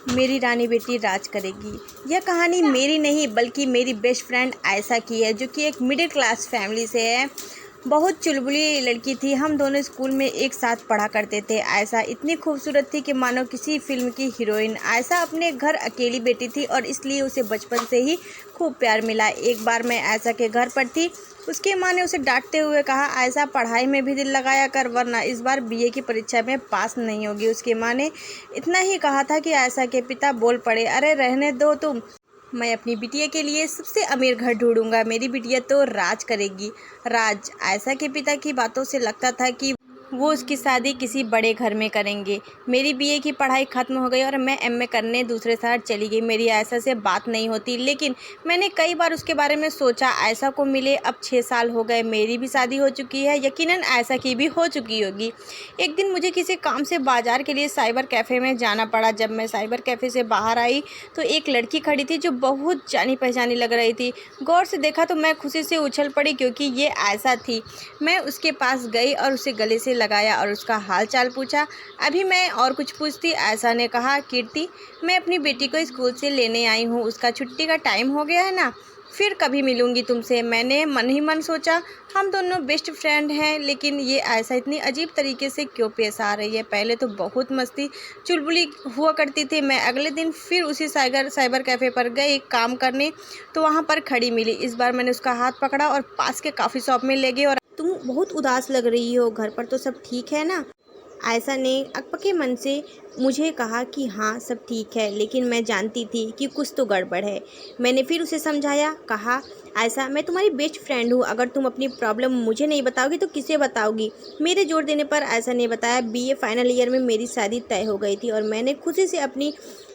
मेरी रानी बेटी राज करेगी। यह कहानी मेरी नहीं बल्कि मेरी बेस्ट फ्रेंड आयशा की है, जो कि एक मिडिल क्लास फैमिली से है। बहुत चुलबुली लड़की थी। हम दोनों स्कूल में एक साथ पढ़ा करते थे। आयशा इतनी खूबसूरत थी कि मानो किसी फिल्म की हीरोइन। आयशा अपने घर अकेली बेटी थी और इसलिए उसे बचपन से ही खूब प्यार मिला। एक बार मैं आयशा के घर पर थी। उसकी माँ ने उसे डांटते हुए कहा, आयशा पढ़ाई में भी दिल लगाया कर, वरना इस बार बीए की परीक्षा में पास नहीं होगी। उसकी माँ ने इतना ही कहा था कि आयशा के पिता बोल पड़े, अरे रहने दो तुम, मैं अपनी बिटिया के लिए सबसे अमीर घर ढूंढूंगा। मेरी बिटिया तो राज करेगी। राज। आयशा के पिता की बातों से लगता था कि वो उसकी शादी किसी बड़े घर में करेंगे। मेरी बीए की पढ़ाई ख़त्म हो गई और मैं एमए करने दूसरे शहर चली गई। मेरी आयशा से बात नहीं होती, लेकिन मैंने कई बार उसके बारे में सोचा। आयशा को मिले अब 6 साल हो गए। मेरी भी शादी हो चुकी है, यकीनन आयशा की भी हो चुकी होगी। एक दिन मुझे किसी काम से बाजार के लिए साइबर कैफ़े में जाना पड़ा। जब मैं साइबर कैफ़े से बाहर आई तो एक लड़की खड़ी थी जो बहुत जानी पहचानी लग रही थी। गौर से देखा तो मैं खुशी से उछल पड़ी, क्योंकि ये आयशा थी। मैं उसके पास गई और उसे गले से लगाया और उसका हाल चाल पूछा। अभी मैं और कुछ पूछती, आयशा ने कहा, कीर्ति, मैं अपनी बेटी को स्कूल से लेने आई हूँ। उसका छुट्टी का टाइम हो गया है ना, फिर कभी मिलूंगी तुमसे। मैंने मन ही मन सोचा, हम दोनों बेस्ट फ्रेंड हैं, लेकिन ये आयशा इतनी अजीब तरीके से क्यों पेश आ रही है। पहले तो बहुत मस्ती चुलबुली हुआ करती थी। मैं अगले दिन फिर उसी साइबर कैफ़े पर गई काम करने, तो वहाँ पर खड़ी मिली। इस बार मैंने उसका हाथ पकड़ा और पास के कॉफ़ी शॉप में ले गई। और तुम बहुत उदास लग रही हो, घर पर तो सब ठीक है ना? आयशा ने अकबके मन से मुझे कहा कि हाँ सब ठीक है, लेकिन मैं जानती थी कि कुछ तो गड़बड़ है। मैंने फिर उसे समझाया, कहा, आयशा मैं तुम्हारी बेस्ट फ्रेंड हूँ, अगर तुम अपनी प्रॉब्लम मुझे नहीं बताओगी तो किसे बताओगी। मेरे जोर देने पर आयशा ने बताया, बीए फाइनल ईयर में मेरी शादी तय हो गई थी और मैंने खुशी से अपनी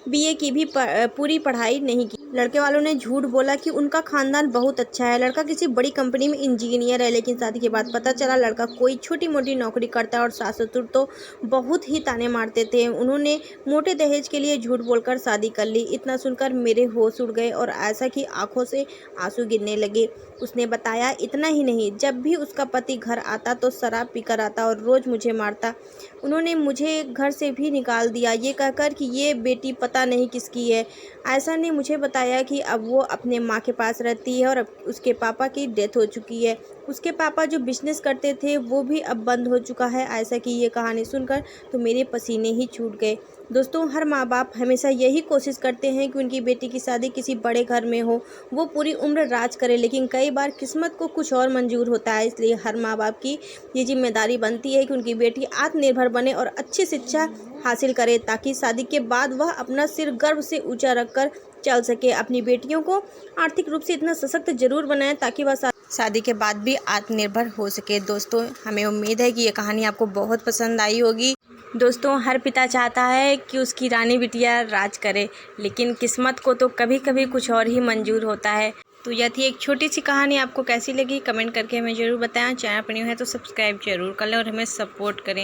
बीए की भी पूरी पढ़ाई नहीं की। लड़के वालों ने झूठ बोला कि उनका खानदान बहुत अच्छा है, लड़का किसी बड़ी कंपनी में इंजीनियर है, लेकिन शादी के बाद पता चला लड़का कोई छोटी मोटी नौकरी करता है और सास ससुर तो बहुत ही ताने मारते थे। उन्होंने मोटे दहेज के लिए झूठ बोलकर शादी कर ली। इतना सुनकर मेरे होश उड़ गए और आयशा की आंखों से आंसू गिरने लगे। उसने बताया, इतना ही नहीं, जब भी उसका पति घर आता तो शराब पीकर आता और रोज़ मुझे मारता। उन्होंने मुझे घर से भी निकाल दिया, ये कहकर कि ये बेटी पता नहीं किसकी है। आयशा ने मुझे बताया कि अब वो अपने माँ के पास रहती है और अब उसके पापा की डेथ हो चुकी है। उसके पापा जो बिजनेस करते थे वो भी अब बंद हो चुका है। आयशा की ये कहानी सुनकर तो मेरे पसीने ही छूट गए। दोस्तों, हर माँ बाप हमेशा यही कोशिश करते हैं कि उनकी बेटी की शादी किसी बड़े घर में हो, वो पूरी उम्र राज करे, लेकिन कई बार किस्मत को कुछ और मंजूर होता है। इसलिए हर माँ बाप की ये जिम्मेदारी बनती है कि उनकी बेटी आत्मनिर्भर बने और अच्छी शिक्षा हासिल करे, ताकि शादी के बाद वह अपना सिर गर्व से ऊंचा रखकर चल सके। अपनी बेटियों को आर्थिक रूप से इतना सशक्त जरूर बनाएं ताकि वह शादी के बाद भी आत्मनिर्भर हो सके। दोस्तों, हमें उम्मीद है कि ये कहानी आपको बहुत पसंद आई होगी। दोस्तों, हर पिता चाहता है कि उसकी रानी बिटिया राज करे, लेकिन किस्मत को तो कभी कभी कुछ और ही मंजूर होता है। तो यह थी एक छोटी सी कहानी। आपको कैसी लगी कमेंट करके हमें ज़रूर बताएं। चैनल पर न्यू है तो सब्सक्राइब जरूर कर लें और हमें सपोर्ट करें।